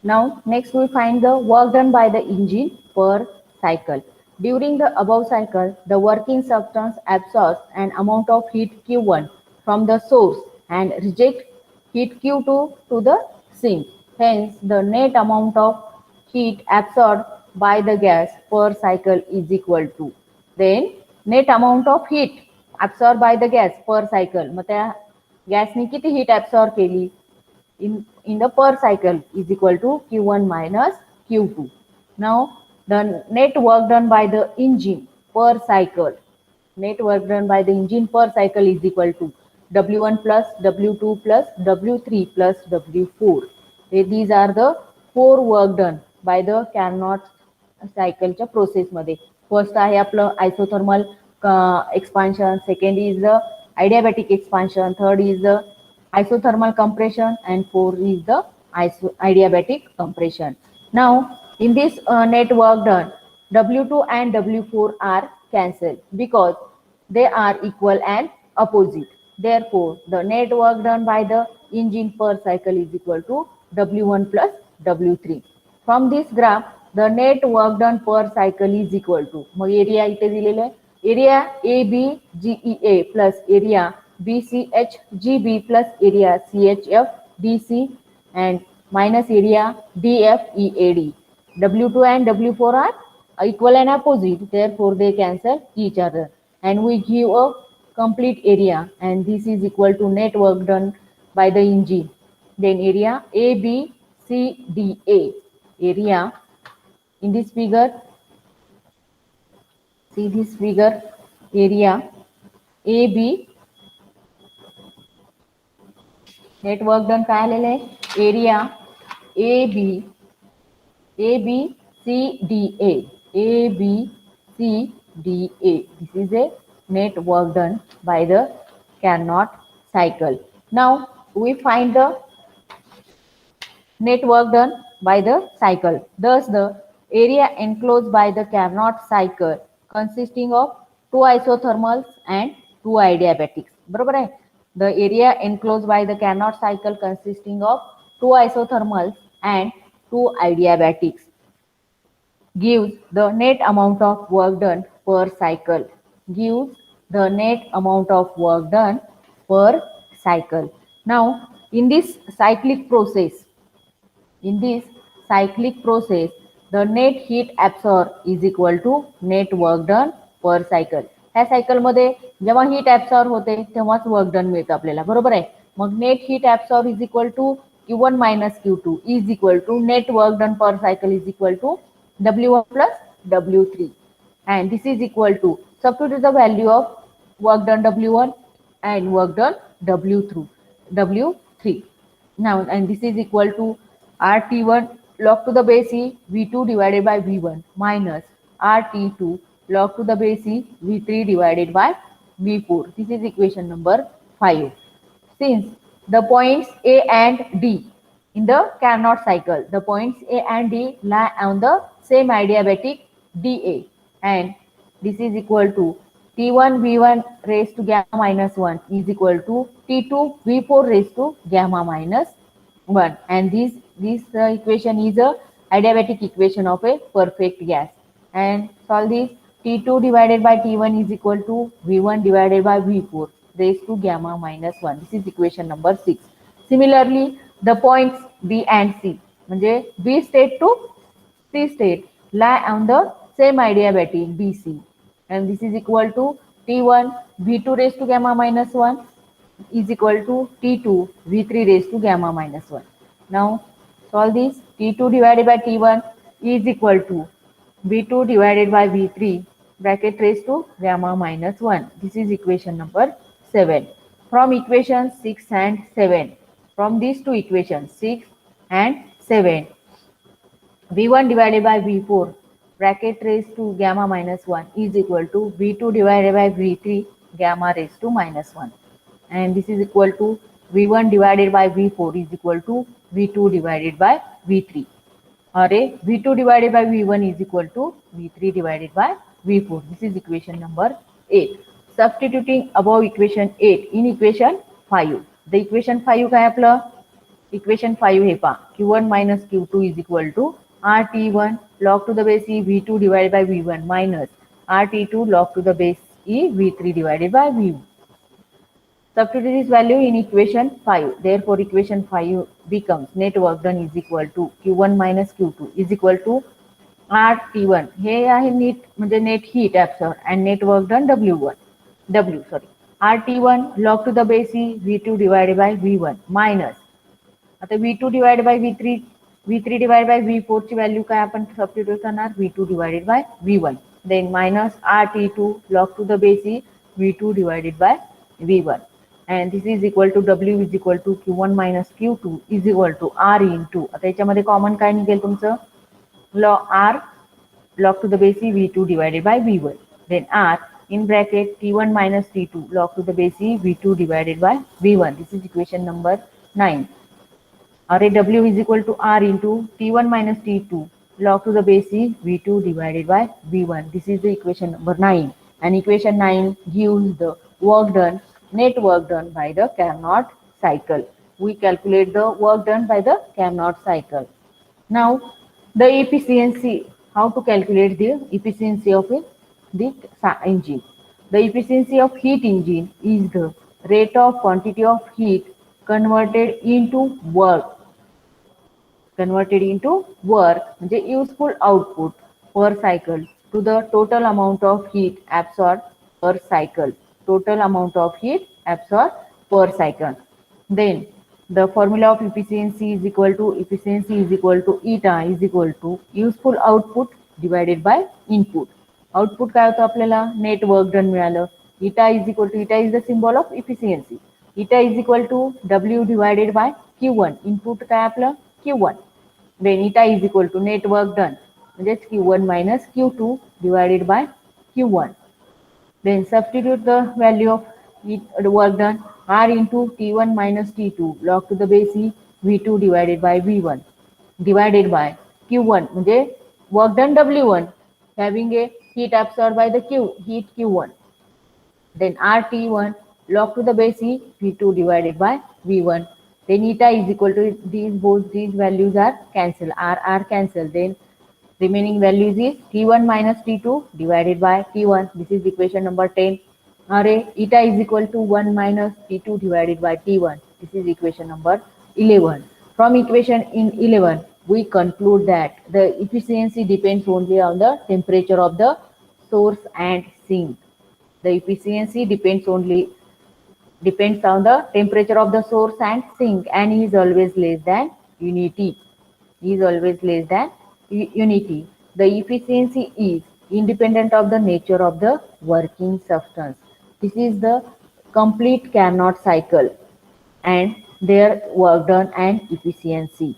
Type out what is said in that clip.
Now, next we find the work done by the engine per cycle. During the above cycle, the working substance absorbs an amount of heat Q1 from the source and rejects heat Q2 to the sink. Hence, the net amount of heat absorbed by the gas per cycle is equal to. Then, net amount of heat absorbed by the gas per cycle. मग त्या गॅसने किती heat absorb केली in the per cycle is equal to Q1 minus Q2. Now the net work done by the engine per cycle, net work done by the engine per cycle is equal to W1 plus W2 plus W3 plus W4. These are the four work done by the Carnot सायकलच्या प्रोसेसमध्ये. First आहे आपलं isothermal expansion, second is the adiabatic expansion, third is the isothermal compression, and fourth is the adiabatic compression. Now in this net work done, W2 and W4 are cancelled because they are equal and opposite. Therefore the net work done by the engine per cycle is equal to W1 plus W3. From this graph the net work done per cycle is equal to, mug area इथे दिलेला आहे, area ABGEA plus area BCHGB plus area CHFDC and minus area DFEAD. W2 and W4 are equal and opposite, therefore they cancel each other and we give a complete area, and this is equal to net work done by the engine. Then area ABCDA, area in this figure, see this figure, area AB, net work done काय आलेलं आहे, area ABCDA, this is a net work done by the Carnot cycle. Now we find the net work done by the cycle. Thus the area enclosed by the Carnot cycle consisting of two isothermals and two adiabatics. बरोबर आहे. The area enclosed by the Carnot cycle consisting of two isothermals and two adiabatics gives the net amount of work done per cycle. Gives the net amount of work done per cycle. Now in this cyclic process, the net heat absorbed is equal to net work done per cycle. ह्या cycle मध्ये जेव्हा heat absorb होते तेव्हाच work done मिळतं आपल्याला, बरोबर आहे. मग net heat absorb is equal to Q1 minus Q2 is equal to net work done per cycle is equal to W1 plus W3, and this is equal to, substitute the value of work done W1 and work done W3. Now and this is equal to RT1 log to the base E V2 divided by V1 minus RT2 log to the base E V3 divided by V4. This is equation number 5. Since the points A and D in the Carnot cycle, the points A and D lie on the same adiabatic dA, and this is equal to T1 V1 raised to gamma minus 1 is equal to T2 V4 raised to gamma minus 1, and this equation is a adiabatic equation of a perfect gas. And solve this. T2 divided by T1 is equal to V1 divided by V4 raised to gamma minus 1. This is equation number 6. Similarly, the points B and C, म्हणजे B state to C state lie on the same adiabatic BC, and this is equal to T1 V2 raised to gamma minus 1 is equal to T2 V3 raised to gamma minus 1. Now solve this. T2 divided by T1 is equal to V2 divided by V3 bracket raised to gamma minus 1. This is equation number 7. From equation 6 and 7, from these two equations 6 and 7, V1 divided by V4 bracket raised to gamma minus 1 is equal to V2 divided by V3 gamma raised to minus 1, and this is equal to V1 divided by V4 is equal to V2 divided by V3, or V2 divided by V1 is equal to V3 divided by V4. This is equation number 8. Substituting above equation 8 in equation 5. The equation 5 काय आपलं, equation 5 हे पहा Q1 minus Q2 is equal to RT1 log to the base E V2 divided by V1 minus RT2 log to the base E V3 divided by V1. Substitute this value in equation 5. Therefore, equation 5 becomes net work done is equal to Q1 minus Q2 is equal to RT1. हे आहे NEET म्हणजे net heat absorb and net work done W RT1 log to the base E V2 divided by V1 minus आता V2 divided by V3 divided by V4 ची value काय आपण substitute करणार V2 divided by V1 then minus RT2 log to the base E V2 divided by V1 and this is equal to W is equal to Q1 minus Q2 is equal to R into आता याच्यामध्ये common काय निघेल तुमचं R log to the base E V2 divided by V1 then R in bracket T1 minus T2 log to the base E V2 divided by V1. This is equation number 9. Array W is equal to R into T1 minus T2 log to the base E V2 divided by V1. This is the equation number 9 and equation 9 gives the work done, net work done by the Carnot cycle. We calculate the work done by the Carnot cycle. Now the efficiency, how to calculate the efficiency of the engine. The efficiency of heat engine is the rate of quantity of heat converted into work म्हणजे useful output per cycle to the total amount of heat absorbed per cycle. Then the formula of efficiency is equal to eta is equal to useful output divided by input. Output काय होतं आपल्याला net work done मिळालं. Eta is the symbol of efficiency. Eta is equal to W divided by Q1. Input काय आपलं Q1. Then eta is equal to net work done म्हणजेच Q1 minus Q2 divided by Q1. Then substitute the value of work done R into T1 minus T2 log to the base E V2 divided by V1 divided by Q1 म्हणजे work done W1 having a heat absorbed by the heat Q1. Then RT1 log to the base E V2 divided by V1. Then eta is equal to both these values are cancelled. R cancel. Then remaining values is T1 minus T2 divided by T1. This is equation number 10. Array eta is equal to 1 minus T2 divided by T1. This is equation number 11. From equation in 11, we conclude that the efficiency depends only on the temperature of the source and sink. The efficiency depends on the temperature of the source and sink and is always less than unity. The efficiency is independent of the nature of the working substance. This is the complete Carnot cycle and their work done and efficiency.